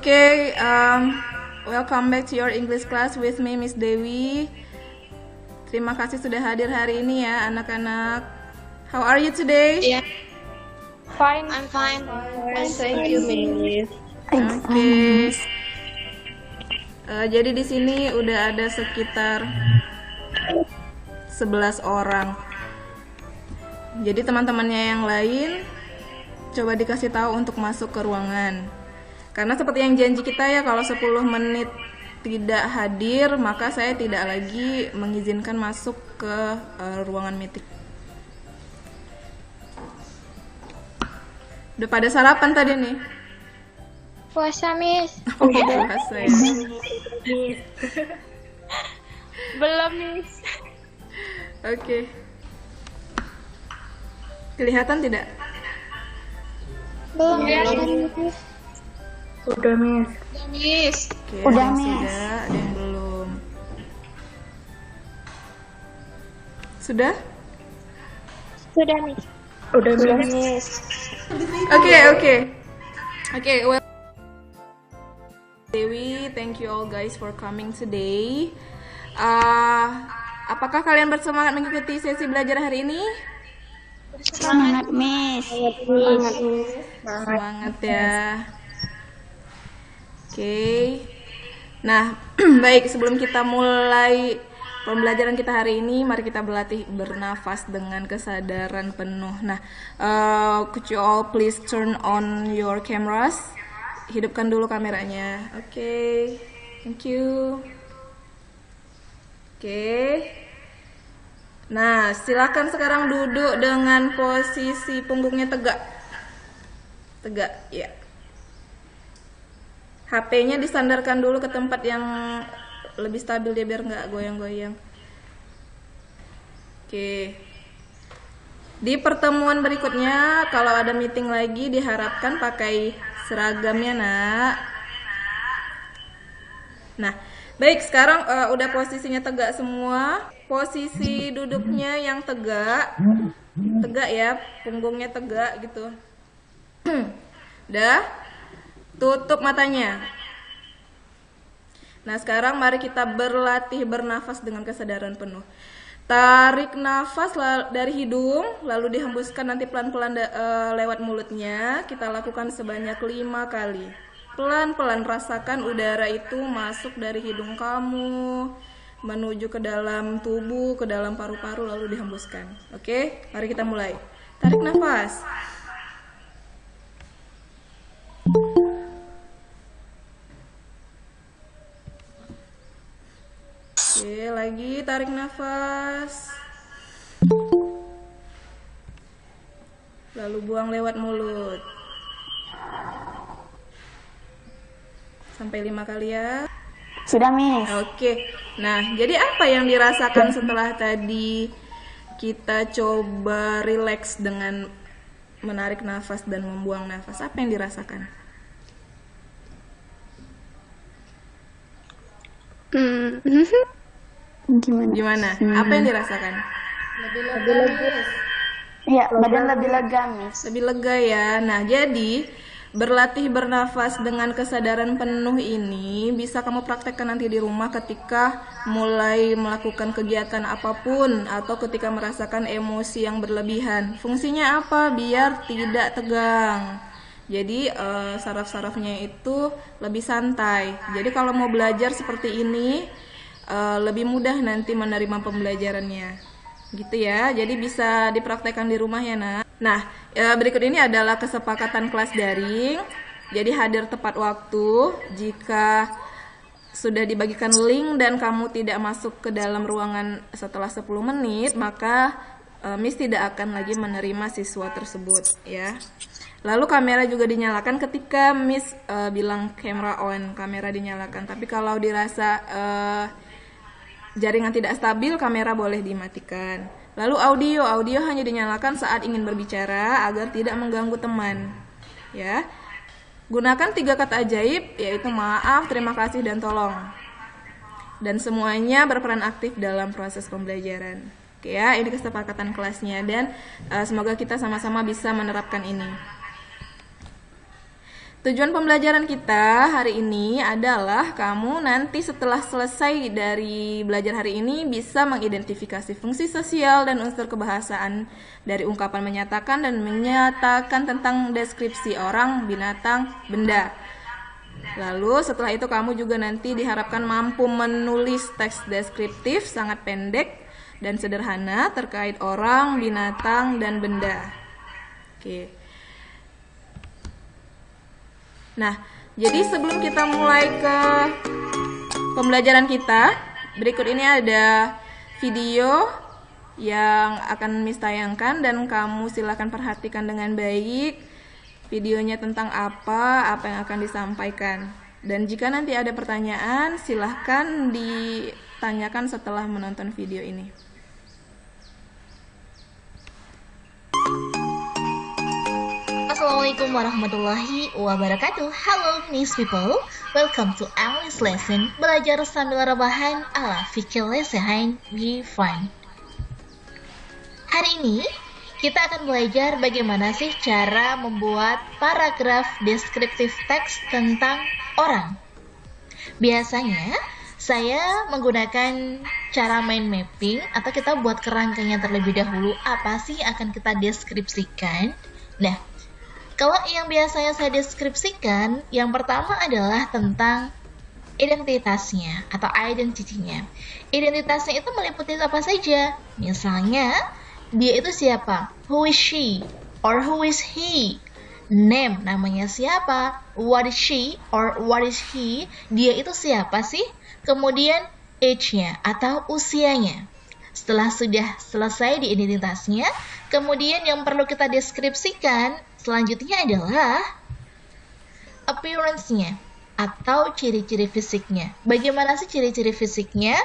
Okay, welcome back to your English class with me, Miss Dewi. Terima kasih sudah hadir hari ini ya, anak-anak. How are you today? Yeah. Fine. I'm fine. Thank you, Miss. Okay. Jadi di sini udah ada sekitar 11 orang. Jadi teman-temannya yang lain coba dikasih tahu untuk masuk ke ruangan. Karena seperti yang janji kita ya, kalau 10 menit tidak hadir, maka saya tidak lagi mengizinkan masuk ke ruangan meeting. Udah pada sarapan tadi nih? Puasa, Miss. Oh, puasa ya. Belum, Miss. Oke. Kelihatan tidak? Belum, Miss. Udah, Miss. Miss. Oke, Udah, ada yang Miss. sudah, ada yang belum. Sudah? Sudah, Miss. Udah, Sudah, Miss. Miss. Okay, well, Dewi, thank you all guys for coming today. Apakah kalian bersemangat mengikuti sesi belajar hari ini? Semangat, Miss. Semangat, Miss. Semangat ya. Oke. Nah, baik, sebelum kita mulai pembelajaran kita hari ini, mari kita berlatih bernafas dengan kesadaran penuh. Nah, could you all please turn on your cameras? Hidupkan dulu kameranya. Oke, thank you. Oke. Nah, silakan sekarang duduk dengan posisi punggungnya tegak. Tegak, ya. HP-nya disandarkan dulu ke tempat yang lebih stabil dia biar nggak goyang-goyang. Oke. Di pertemuan berikutnya, kalau ada meeting lagi, diharapkan pakai seragamnya, nak. Nah, baik, sekarang udah posisinya tegak semua. Posisi duduknya yang tegak, tegak ya, punggungnya tegak gitu. Udah, tutup matanya. Nah, sekarang mari kita berlatih bernafas dengan kesadaran penuh. Tarik nafas dari hidung, lalu dihembuskan nanti pelan-pelan lewat mulutnya. Kita lakukan sebanyak 5 kali. Pelan-pelan rasakan udara itu masuk dari hidung kamu, menuju ke dalam tubuh, ke dalam paru-paru, lalu dihembuskan. Oke, mari kita mulai. Tarik nafas. Oke, lagi tarik nafas. Lalu buang lewat mulut. Sampai 5 kali ya. Sudah, Miss. Oke. Nah, jadi apa yang dirasakan setelah tadi kita coba rileks dengan menarik nafas dan membuang nafas? Apa yang dirasakan? Gimana? Apa yang dirasakan? Lebih lega. Iya, badan lebih lega, Miss. Lebih lega ya. Nah, jadi berlatih bernafas dengan kesadaran penuh ini bisa kamu praktekkan nanti di rumah ketika mulai melakukan kegiatan apapun atau ketika merasakan emosi yang berlebihan. Fungsinya apa? Biar tidak tegang. Jadi saraf-sarafnya itu lebih santai. Jadi kalau mau belajar seperti ini lebih mudah nanti menerima pembelajarannya. Gitu ya, jadi bisa dipraktekkan di rumah ya, nak. Nah, berikut ini adalah kesepakatan kelas daring. Jadi hadir tepat waktu. Jika sudah dibagikan link dan kamu tidak masuk ke dalam ruangan setelah 10 menit, maka Miss tidak akan lagi menerima siswa tersebut ya. Lalu kamera juga dinyalakan ketika Miss bilang camera on, kamera dinyalakan. Tapi kalau dirasa jaringan tidak stabil, kamera boleh dimatikan. Lalu audio hanya dinyalakan saat ingin berbicara agar tidak mengganggu teman. Ya. Gunakan 3 kata ajaib, yaitu maaf, terima kasih, dan tolong. Dan semuanya berperan aktif dalam proses pembelajaran. Oke ya, ini kesepakatan kelasnya dan semoga kita sama-sama bisa menerapkan ini. Tujuan pembelajaran kita hari ini adalah kamu nanti setelah selesai dari belajar hari ini bisa mengidentifikasi fungsi sosial dan unsur kebahasaan dari ungkapan menyatakan dan menyatakan tentang deskripsi orang, binatang, benda. Lalu setelah itu kamu juga nanti diharapkan mampu menulis teks deskriptif sangat pendek dan sederhana terkait orang, binatang, dan benda. Oke. Nah, jadi sebelum kita mulai ke pembelajaran kita, berikut ini ada video yang akan Miss tayangkan dan kamu silakan perhatikan dengan baik videonya tentang apa yang akan disampaikan. Dan jika nanti ada pertanyaan, silahkan ditanyakan setelah menonton video ini. Assalamualaikum warahmatullahi wabarakatuh. Halo Miss People, welcome to English lesson belajar sambil rebahan ala fikir lesehan we fun. Hari ini kita akan belajar bagaimana sih cara membuat paragraf deskriptif teks tentang orang. Biasanya saya menggunakan cara mind mapping atau kita buat kerangkanya terlebih dahulu apa sih akan kita deskripsikan. Nah, kalau yang biasanya saya deskripsikan, yang pertama adalah tentang identitasnya atau identity-nya. Identitasnya itu meliputi apa saja? Misalnya, dia itu siapa? Who is she? Or who is he? Name, namanya siapa? What is she? Or what is he? Dia itu siapa sih? Kemudian age-nya atau usianya. Setelah sudah selesai di identitasnya, kemudian yang perlu kita deskripsikan selanjutnya adalah appearance-nya atau ciri-ciri fisiknya. Bagaimana sih ciri-ciri fisiknya?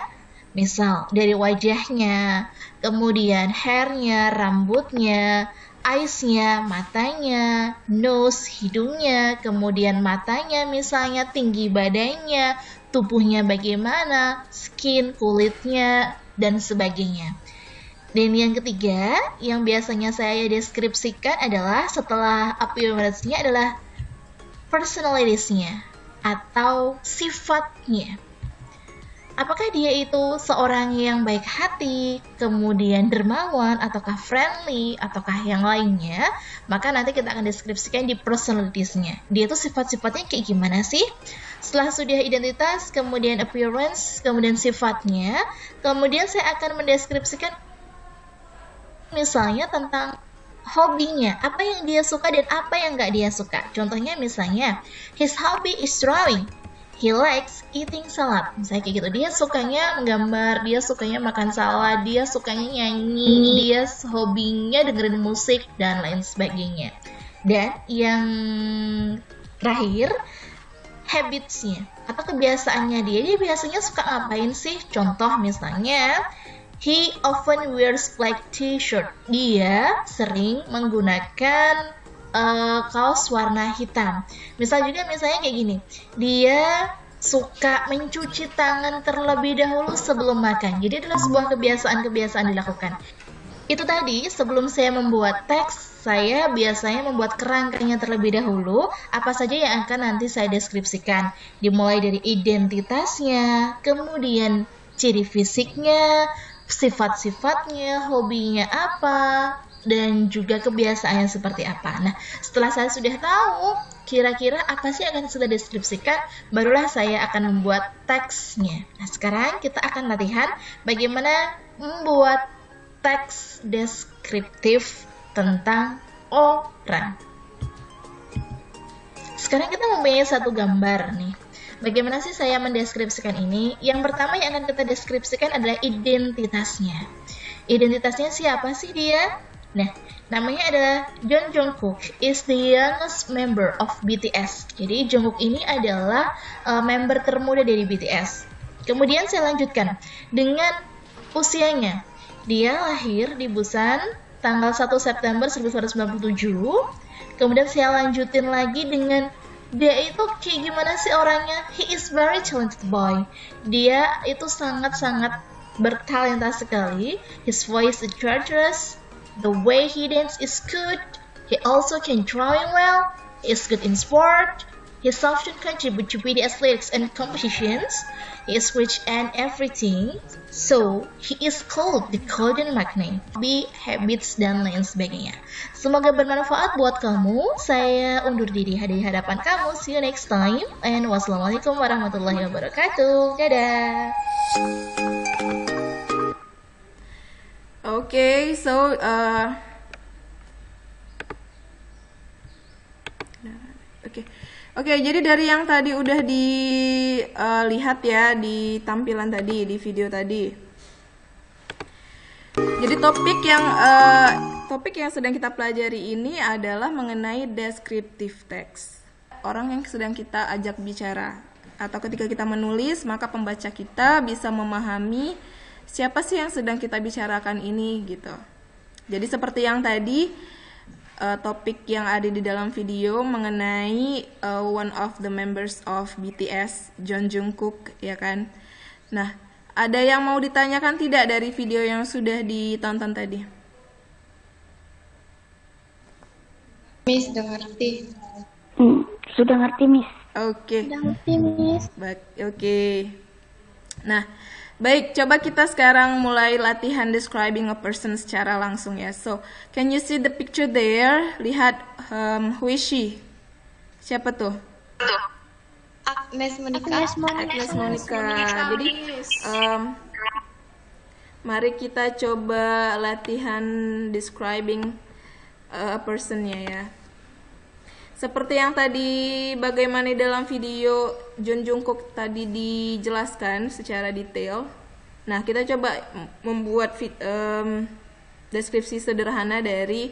Misal dari wajahnya, kemudian hair-nya, rambutnya, eyes-nya, matanya, nose, hidungnya, kemudian matanya misalnya, tinggi badannya, tubuhnya bagaimana, skin, kulitnya, dan sebagainya. Dan yang ketiga, yang biasanya saya deskripsikan adalah setelah appearance-nya adalah personalities-nya atau sifatnya. Apakah dia itu seorang yang baik hati, kemudian dermawan, ataukah friendly, ataukah yang lainnya? Maka nanti kita akan deskripsikan di personalities-nya. Dia itu sifat-sifatnya kayak gimana sih? Setelah sudah identitas, kemudian appearance, kemudian sifatnya, kemudian saya akan mendeskripsikan misalnya tentang hobinya, apa yang dia suka dan apa yang nggak dia suka. Contohnya misalnya, his hobby is drawing. He likes eating salad. Misalnya kayak gitu. Dia sukanya menggambar, dia sukanya makan salad, dia sukanya nyanyi, dia hobinya dengerin musik, dan lain sebagainya. Dan yang terakhir, habits-nya atau kebiasaannya dia biasanya suka ngapain sih? Contoh misalnya, he often wears black t-shirt. Dia sering menggunakan kaos warna hitam. Misalnya kayak gini. Dia suka mencuci tangan terlebih dahulu sebelum makan. Jadi adalah sebuah kebiasaan-kebiasaan dilakukan. Itu tadi sebelum saya membuat teks, saya biasanya membuat kerangkanya terlebih dahulu. Apa saja yang akan nanti saya deskripsikan. Dimulai dari identitasnya, kemudian ciri fisiknya, sifat-sifatnya, hobinya apa, dan juga kebiasaannya seperti apa. Nah, setelah saya sudah tahu kira-kira apa sih yang akan sudah deskripsikan, barulah saya akan membuat teksnya. Nah, sekarang kita akan latihan bagaimana membuat teks deskriptif tentang orang. Sekarang kita mempunyai satu gambar nih. Bagaimana sih saya mendeskripsikan ini? Yang pertama yang akan kita deskripsikan adalah identitasnya. Identitasnya siapa sih dia? Nah, namanya adalah Jung Jungkook is the youngest member of BTS. Jadi Jungkook ini adalah member termuda dari BTS. Kemudian saya lanjutkan dengan usianya. Dia lahir di Busan tanggal 1 September 1997. Kemudian saya lanjutin lagi dengan dia itu kayak gimana sih orangnya? He is very talented boy. Dia itu sangat-sangat bertalenta sekali. His voice is treacherous. The way he dance is good. He also can drawing well. He is good in sport. His often contribute to video athletics and competitions. He is rich and everything, so he is called the golden magnet. Hobi, habits, dan lain sebagainya. Semoga bermanfaat buat kamu. Saya undur diri di hadapan kamu. See you next time. And wassalamualaikum warahmatullahi wabarakatuh. Dadah. Okay, so Oke, jadi dari yang tadi udah dilihat ya di tampilan tadi, di video tadi. Jadi topik yang sedang kita pelajari ini adalah mengenai descriptive text. Orang yang sedang kita ajak bicara, atau ketika kita menulis, maka pembaca kita bisa memahami siapa sih yang sedang kita bicarakan ini gitu. Jadi seperti yang tadi topik yang ada di dalam video mengenai one of the members of BTS, John Jungkook, ya kan. Nah, ada yang mau ditanyakan tidak dari video yang sudah ditonton tadi? Miss, udah ngerti. Sudah ngerti, Miss. Oke. Udah ngerti, Miss. Oke. Nah, baik, coba kita sekarang mulai latihan describing a person secara langsung ya. So, can you see the picture there? Lihat, who is she? Siapa tuh? Agnes Monica. Agnes Monica. Jadi, mari kita coba latihan describing a personnya ya. Seperti yang tadi, bagaimana di dalam video John Jungkook tadi dijelaskan secara detail. Nah, kita coba membuat deskripsi sederhana dari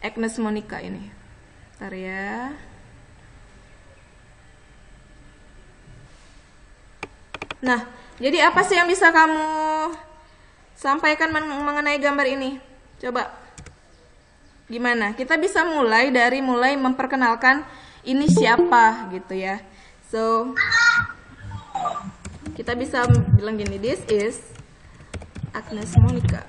Agnes Monica ini. Bentar ya. Nah, jadi apa sih yang bisa kamu sampaikan mengenai gambar ini? Coba. Gimana? Kita bisa mulai memperkenalkan ini siapa gitu ya. So, kita bisa bilang gini, this is Agnes Monica.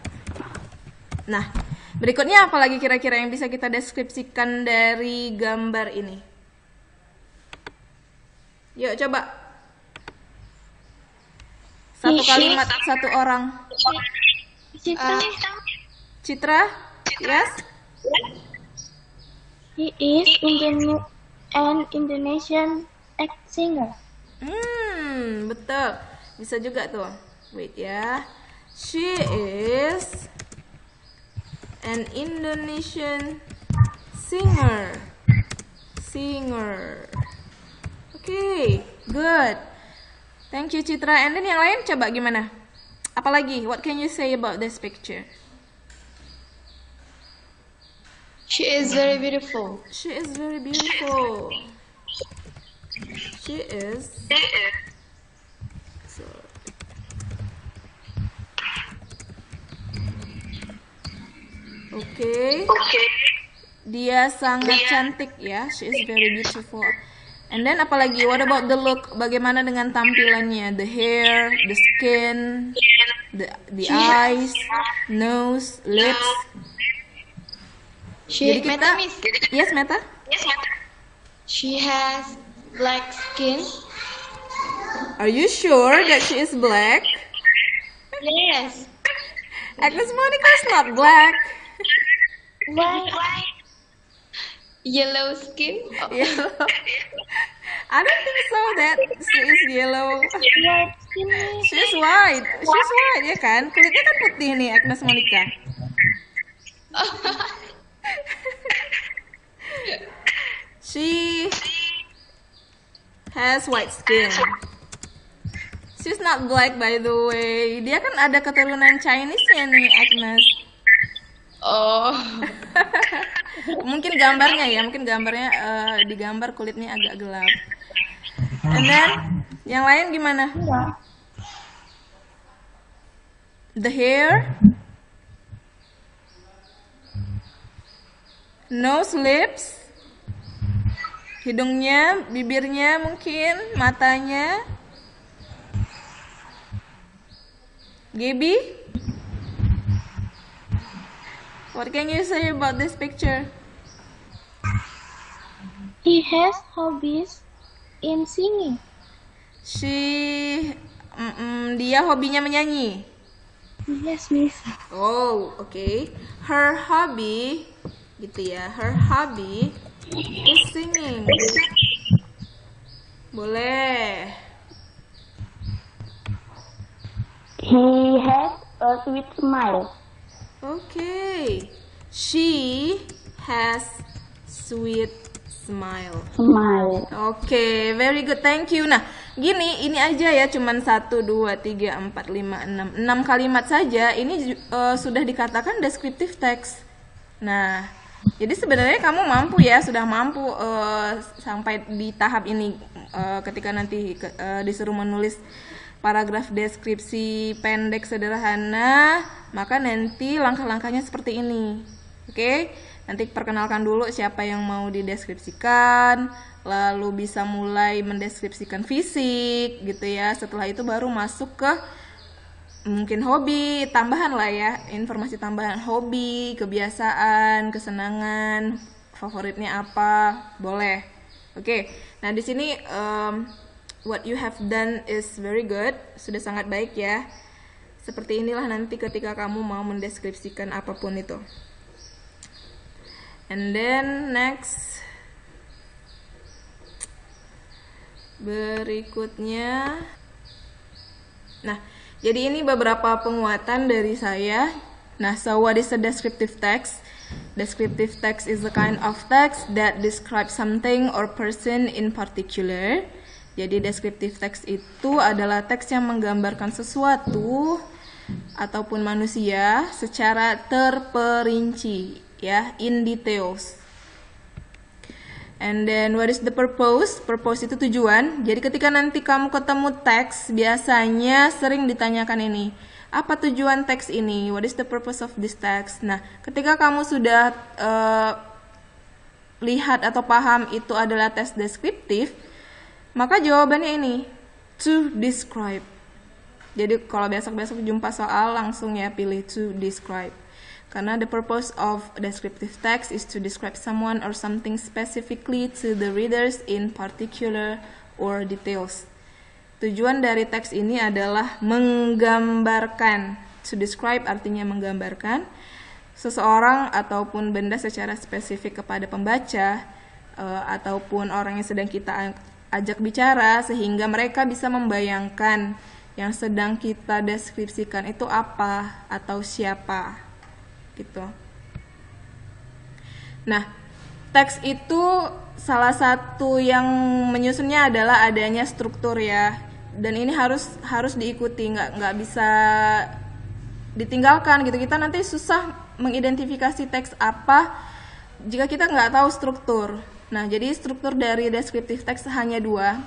Nah, berikutnya apa lagi kira-kira yang bisa kita deskripsikan dari gambar ini? Yuk coba. Satu kalimat, satu orang. Citra? Yes? He is an Indonesian singer. Betul. Bisa juga tuh. Wait ya. She is an Indonesian singer. Okay, good. Thank you Citra. And then yang lain coba gimana? Apalagi? What can you say about this picture? She is very beautiful. She is very beautiful. She is. Okay. Dia sangat cantik ya. She is very beautiful. And then apalagi? What about the look? Bagaimana dengan tampilannya? The hair, the skin, the eyes, nose, lips. Jadi kita, Meta, Miss. Yes, Meta. She has black skin. Are you sure that she is black? Yes. Agnes Monica is not black. Why? Yellow skin. Oh. Yellow. I don't think so that she is yellow. She's white. She's white ya kan? Kulitnya kan putih nih Agnes Monica. She has white skin. She's not black by the way. Dia kan ada keturunan Chinese-nya nih Agnes. Oh. Mungkin gambarnya digambar kulitnya agak gelap. And then yang lain gimana? The hair, nose, lips, hidungnya, bibirnya mungkin, matanya. Gaby, what can you say about this picture? He has hobbies in singing. Dia hobinya menyanyi. Yes, Miss. Oh, oke. Her hobby, gitu ya. Her hobby is singing. Boleh. He has a sweet smile. Oke. She has sweet smile. Smile. Oke, very good, thank you. Nah, gini, ini aja ya, cuman 1, 2, 3, 4, 5, 6 kalimat saja. Ini sudah dikatakan descriptive text. Nah, jadi sebenarnya kamu mampu ya, sudah mampu sampai di tahap ini. Ketika nanti disuruh menulis paragraf deskripsi pendek sederhana, maka nanti langkah-langkahnya seperti ini. Oke? Nanti perkenalkan dulu siapa yang mau dideskripsikan, lalu bisa mulai mendeskripsikan fisik gitu ya. Setelah itu baru masuk ke mungkin hobi, tambahan lah ya, informasi tambahan, hobi, kebiasaan, kesenangan, favoritnya apa, boleh. Oke. Nah, di sini what you have done is very good, sudah sangat baik ya. Seperti inilah nanti ketika kamu mau mendeskripsikan apapun itu. And then next, berikutnya, nah, jadi ini beberapa penguatan dari saya. Nah, so what is a descriptive text? Descriptive text is the kind of text that describes something or person in particular. Jadi descriptive text itu adalah teks yang menggambarkan sesuatu ataupun manusia secara terperinci. Ya, in details. And then what is the purpose? Purpose itu tujuan. Jadi ketika nanti kamu ketemu teks, biasanya sering ditanyakan ini. Apa tujuan teks ini? What is the purpose of this text? Nah, ketika kamu sudah lihat atau paham itu adalah teks deskriptif, maka jawabannya ini, to describe. Jadi kalau besok-besok jumpa soal, langsung ya pilih to describe. Karena the purpose of descriptive text is to describe someone or something specifically to the readers in particular or details. Tujuan dari teks ini adalah menggambarkan. To describe artinya menggambarkan seseorang ataupun benda secara spesifik kepada pembaca ataupun orang yang sedang kita ajak bicara, sehingga mereka bisa membayangkan yang sedang kita deskripsikan itu apa atau siapa. Gitu. Nah, teks itu salah satu yang menyusunnya adalah adanya struktur ya, dan ini harus diikuti, nggak bisa ditinggalkan gitu. Kita nanti susah mengidentifikasi teks apa jika kita nggak tahu struktur. Nah, jadi struktur dari descriptive text hanya 2,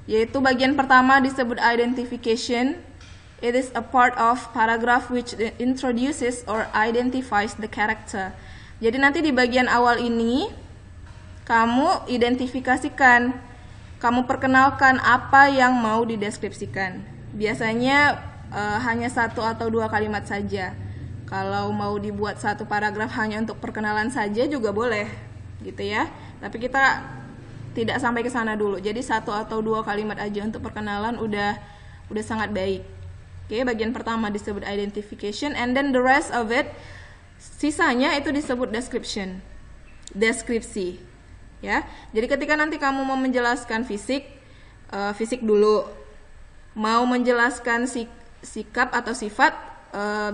yaitu bagian pertama disebut identification. It is a part of paragraph which introduces or identifies the character. Jadi nanti di bagian awal ini kamu identifikasikan, kamu perkenalkan apa yang mau dideskripsikan. Biasanya hanya 1 atau 2 kalimat saja. Kalau mau dibuat satu paragraf hanya untuk perkenalan saja juga boleh, gitu ya. Tapi kita tidak sampai ke sana dulu. Jadi 1 atau 2 kalimat aja untuk perkenalan udah sangat baik. Oke, bagian pertama disebut identification, and then the rest of it, sisanya itu disebut description, deskripsi. Ya, jadi ketika nanti kamu mau menjelaskan fisik dulu, mau menjelaskan sikap atau sifat,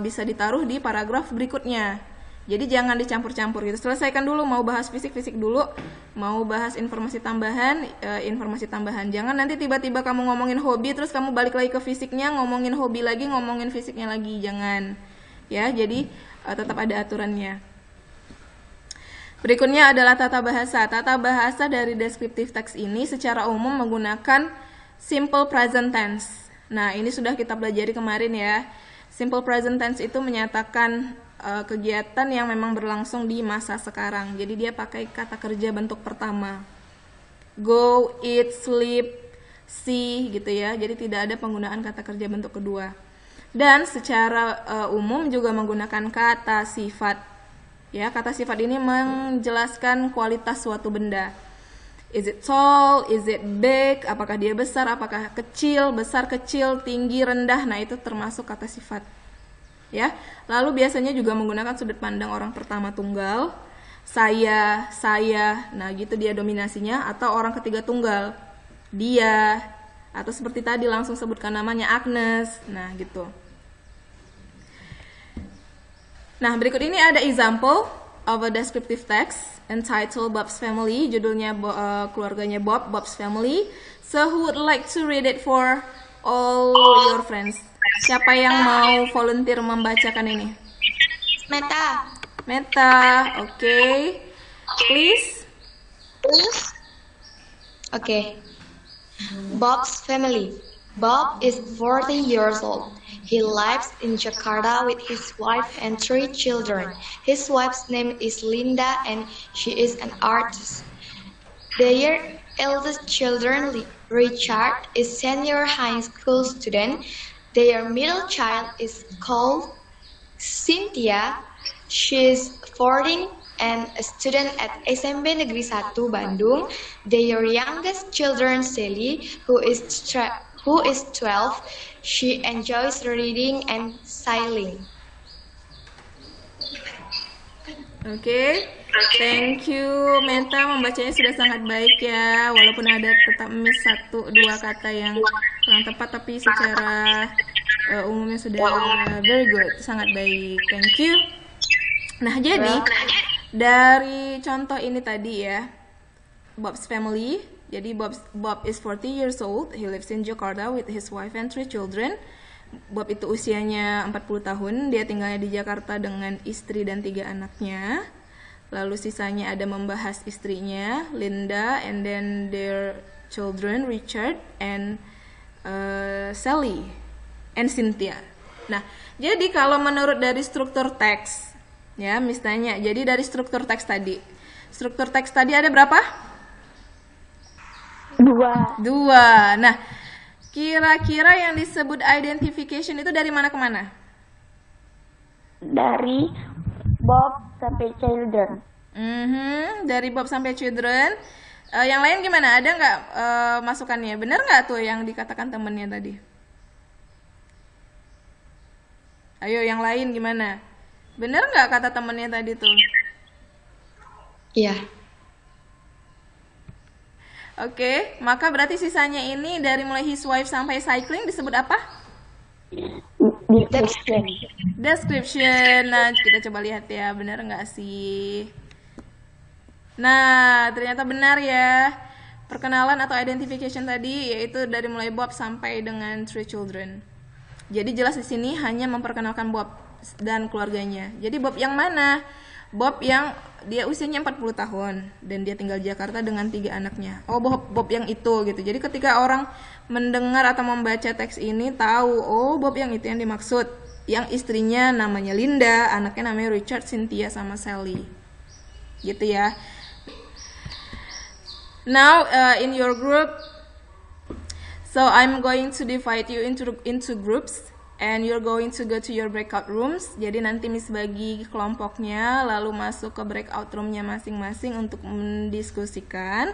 bisa ditaruh di paragraf berikutnya. Jadi jangan dicampur-campur gitu. Selesaikan dulu, mau bahas fisik dulu, mau bahas informasi tambahan. Jangan nanti tiba-tiba kamu ngomongin hobi terus kamu balik lagi ke fisiknya, ngomongin hobi lagi, ngomongin fisiknya lagi. Jangan. Ya, jadi tetap ada aturannya. Berikutnya adalah tata bahasa. Tata bahasa dari descriptive text ini secara umum menggunakan simple present tense. Nah, ini sudah kita pelajari kemarin ya. Simple present tense itu menyatakan kegiatan yang memang berlangsung di masa sekarang. Jadi dia pakai kata kerja bentuk pertama. Go, eat, sleep, see gitu ya. Jadi tidak ada penggunaan kata kerja bentuk kedua. Dan secara umum juga menggunakan kata sifat. Ya, kata sifat ini menjelaskan kualitas suatu benda. Is it tall? Is it big? Apakah dia besar? Apakah kecil? Besar, kecil, tinggi, rendah. Nah, itu termasuk kata sifat. Ya. Lalu biasanya juga menggunakan sudut pandang orang pertama tunggal. Saya. Nah, gitu dia dominasinya. Atau orang ketiga tunggal. Dia. Atau seperti tadi langsung sebutkan namanya Agnes. Nah, gitu. Nah, berikut ini ada example of a descriptive text entitled Bob's Family. Judulnya keluarganya Bob, Bob's Family. So who would like to read it for all your friends? Siapa yang mau volunteer membacakan ini? Meta, okay. Please. Okay. Bob's family. Bob is 40 years old. He lives in Jakarta with his wife and 3 children. His wife's name is Linda and she is an artist. Their eldest children, Richard, is senior high school student. Their middle child is called Cynthia. She is 14 and a student at SMP Negeri 1 Bandung. Their youngest children, Sally, who is 12. She enjoys reading and sailing. Oke, thank you. Meta membacanya sudah sangat baik ya. Walaupun ada tetap miss 1-2 kata yang kurang tepat, tapi secara umumnya sudah very good, sangat baik. Thank you. Nah, jadi dari contoh ini tadi ya, Bob's family. Jadi Bob is 40 years old. He lives in Jakarta with his wife and 3 children. Bob itu usianya 40 tahun. Dia tinggalnya di Jakarta dengan istri dan 3 anaknya. Lalu sisanya ada membahas istrinya, Linda, and then their children, Richard and Sally and Cynthia. Nah, jadi kalau menurut dari struktur teks, ya, misalnya, jadi dari struktur teks tadi ada berapa? 2. Nah, kira-kira yang disebut identification itu dari mana ke mana? Dari Bob sampai children. Dari Bob sampai children. Yang lain gimana? Ada nggak masukannya? Bener nggak tuh yang dikatakan temennya tadi? Ayo, yang lain gimana? Bener nggak kata temennya tadi tuh? Iya. Oke, maka berarti sisanya ini dari mulai his wife sampai cycling disebut apa? Description. Nah, kita coba lihat ya, benar nggak sih? Nah, ternyata benar ya. Perkenalan atau identification tadi yaitu dari mulai Bob sampai dengan 3 children. Jadi jelas di sini hanya memperkenalkan Bob dan keluarganya. Jadi Bob yang mana? Bob yang dia usianya 40 tahun dan dia tinggal di Jakarta dengan 3 anaknya. Oh, Bob yang itu gitu. Jadi ketika orang mendengar atau membaca teks ini tahu, oh Bob yang itu yang dimaksud. Yang istrinya namanya Linda, anaknya namanya Richard, Cynthia sama Sally. Gitu ya. Now in your group, so I'm going to divide you into groups. And you're going to go to your breakout rooms. Jadi nanti Miss bagi kelompoknya, lalu masuk ke breakout roomnya masing-masing untuk mendiskusikan.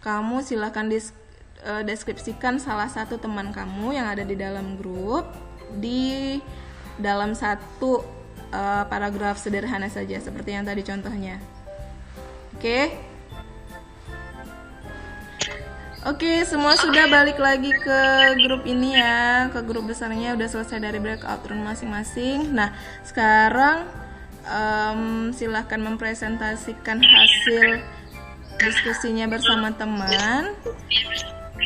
Kamu silakan deskripsikan salah satu teman kamu yang ada di dalam grup di dalam satu paragraf sederhana saja, seperti yang tadi contohnya. Oke? Oke, semua sudah balik lagi ke grup ini ya, ke grup besarnya, udah selesai dari breakout room masing-masing. Nah, sekarang silahkan mempresentasikan hasil diskusinya bersama teman.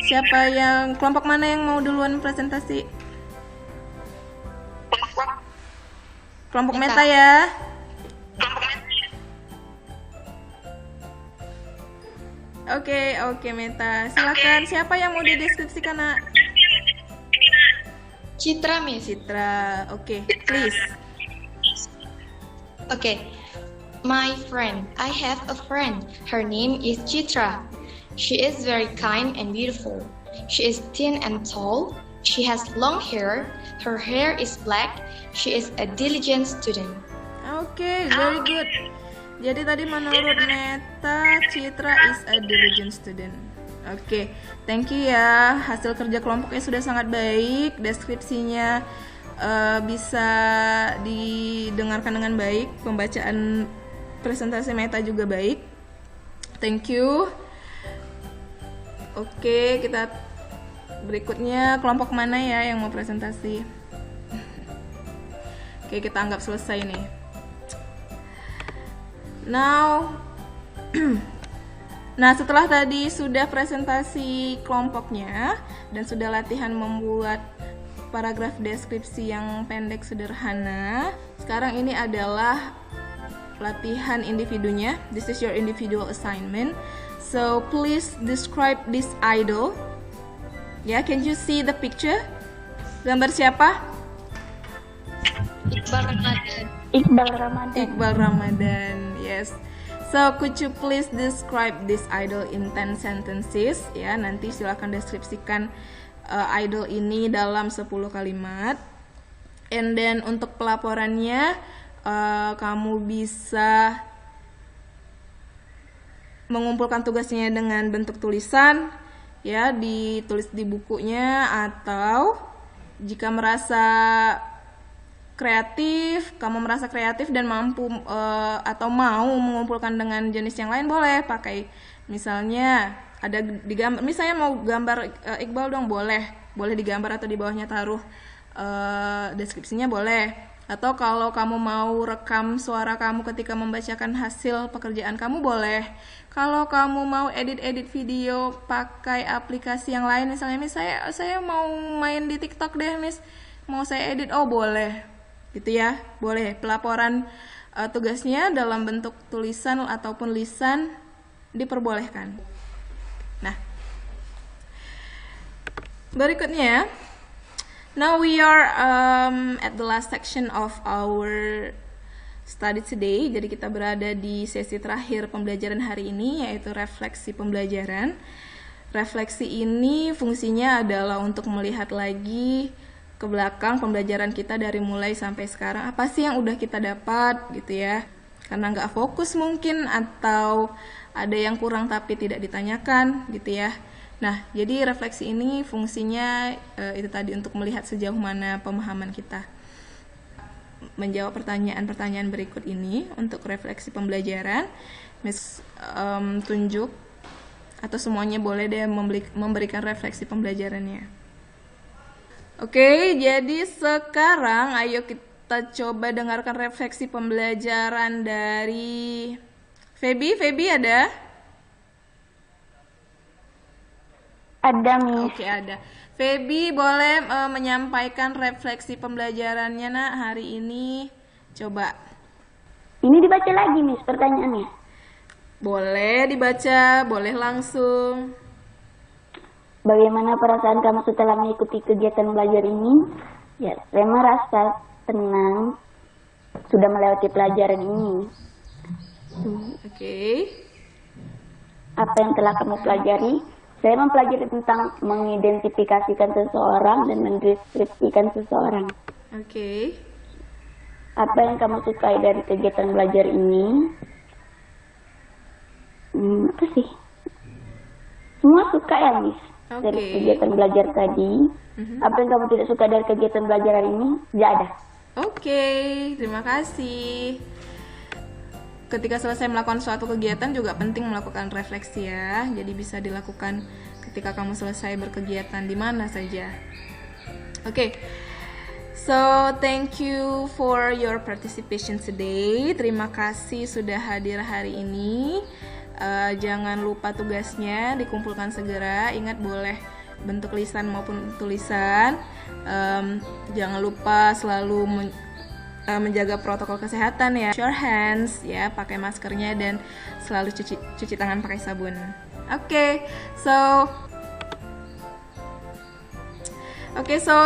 Siapa yang, kelompok mana yang mau duluan presentasi? Kelompok Meta ya. Oke, Meta. Silakan. Siapa yang mau dideskripsikan, Nak? Citra, Miss. Citra. Oke, please. Okay. My friend. I have a friend. Her name is Citra. She is very kind and beautiful. She is thin and tall. She has long hair. Her hair is black. She is a diligent student. Oke, very good. Jadi tadi menurut Neta, Citra is a diligent student. Oke, thank you ya. Hasil kerja kelompoknya sudah sangat baik. Deskripsinya bisa didengarkan dengan baik. Pembacaan presentasi Meta juga baik. Thank you. Oke, kita berikutnya kelompok mana ya yang mau presentasi? Oke, kita anggap selesai nih. Now, nah setelah tadi sudah presentasi kelompoknya dan sudah latihan membuat paragraf deskripsi yang pendek sederhana, sekarang ini adalah latihan individunya. This is your individual assignment. So please describe this idol. Ya, can you see the picture? Gambar siapa? Iqbal Ramadan. Iqbal Ramadan. Iqbal Ramadan, yes. So, could you please describe this idol in 10 sentences? Ya, nanti silakan deskripsikan idol ini dalam 10 kalimat. And then untuk pelaporannya, kamu bisa mengumpulkan tugasnya dengan bentuk tulisan, ya, ditulis di bukunya, atau jika kamu merasa kreatif dan mampu atau mau mengumpulkan dengan jenis yang lain, boleh pakai, misalnya ada digambar, misalnya mau gambar Iqbal dong, boleh digambar atau di bawahnya taruh deskripsinya, boleh. Atau kalau kamu mau rekam suara kamu ketika membacakan hasil pekerjaan kamu, boleh. Kalau kamu mau edit video pakai aplikasi yang lain, misalnya saya mau main di TikTok deh, Miss, mau saya edit, oh boleh, gitu ya, boleh. Pelaporan tugasnya dalam bentuk tulisan ataupun lisan diperbolehkan. Nah, berikutnya, now we are at the last section of our study today. Jadi kita berada di sesi terakhir pembelajaran hari ini, yaitu refleksi pembelajaran. Refleksi ini fungsinya adalah untuk melihat lagi ke belakang pembelajaran kita dari mulai sampai sekarang. Apa sih yang udah kita dapat gitu ya. Karena nggak fokus mungkin, atau ada yang kurang tapi tidak ditanyakan gitu ya. Nah, jadi refleksi ini fungsinya itu tadi, untuk melihat sejauh mana pemahaman kita. Menjawab pertanyaan-pertanyaan berikut ini untuk refleksi pembelajaran. Miss tunjuk, atau semuanya boleh deh memberikan refleksi pembelajarannya. Oke, jadi sekarang ayo kita coba dengarkan refleksi pembelajaran dari Feby. Feby ada? Ada, Miss. Oke, ada. Feby boleh menyampaikan refleksi pembelajarannya nak hari ini. Coba. Ini dibaca lagi, Miss, pertanyaannya. Boleh dibaca, boleh langsung. Bagaimana perasaan kamu setelah mengikuti kegiatan belajar ini? Ya, saya merasa tenang sudah melewati pelajaran ini. Oke. Apa yang telah kamu pelajari? Saya mempelajari tentang mengidentifikasikan seseorang dan mendeskripsikan seseorang. Oke. Apa yang kamu sukai dari kegiatan belajar ini? Apa sih? Semua suka ya, Miss. Dari kegiatan belajar tadi. Apa yang kamu tidak suka dari kegiatan belajar ini? Tidak ada. Oke, terima kasih. Ketika selesai melakukan suatu kegiatan juga penting melakukan refleksi ya. Jadi bisa dilakukan ketika kamu selesai berkegiatan di mana saja. Oke. So, thank you for your participation today. Terima kasih sudah hadir hari ini. Jangan lupa tugasnya dikumpulkan segera. Ingat, boleh bentuk lisan maupun tulisan. Jangan lupa selalu menjaga protokol kesehatan ya. Wash your hands ya, pakai maskernya, dan selalu cuci tangan pakai sabun. Oke, so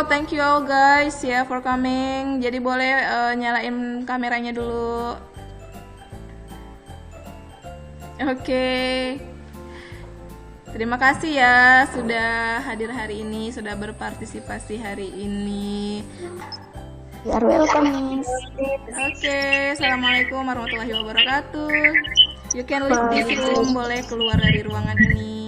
thank you all guys ya for coming. Jadi boleh nyalain kameranya dulu. Oke. Terima kasih ya sudah hadir hari ini, sudah berpartisipasi hari ini. You are welcome, Miss. Oke, assalamualaikum warahmatullahi wabarakatuh. You can leave this room, boleh keluar dari ruangan ini.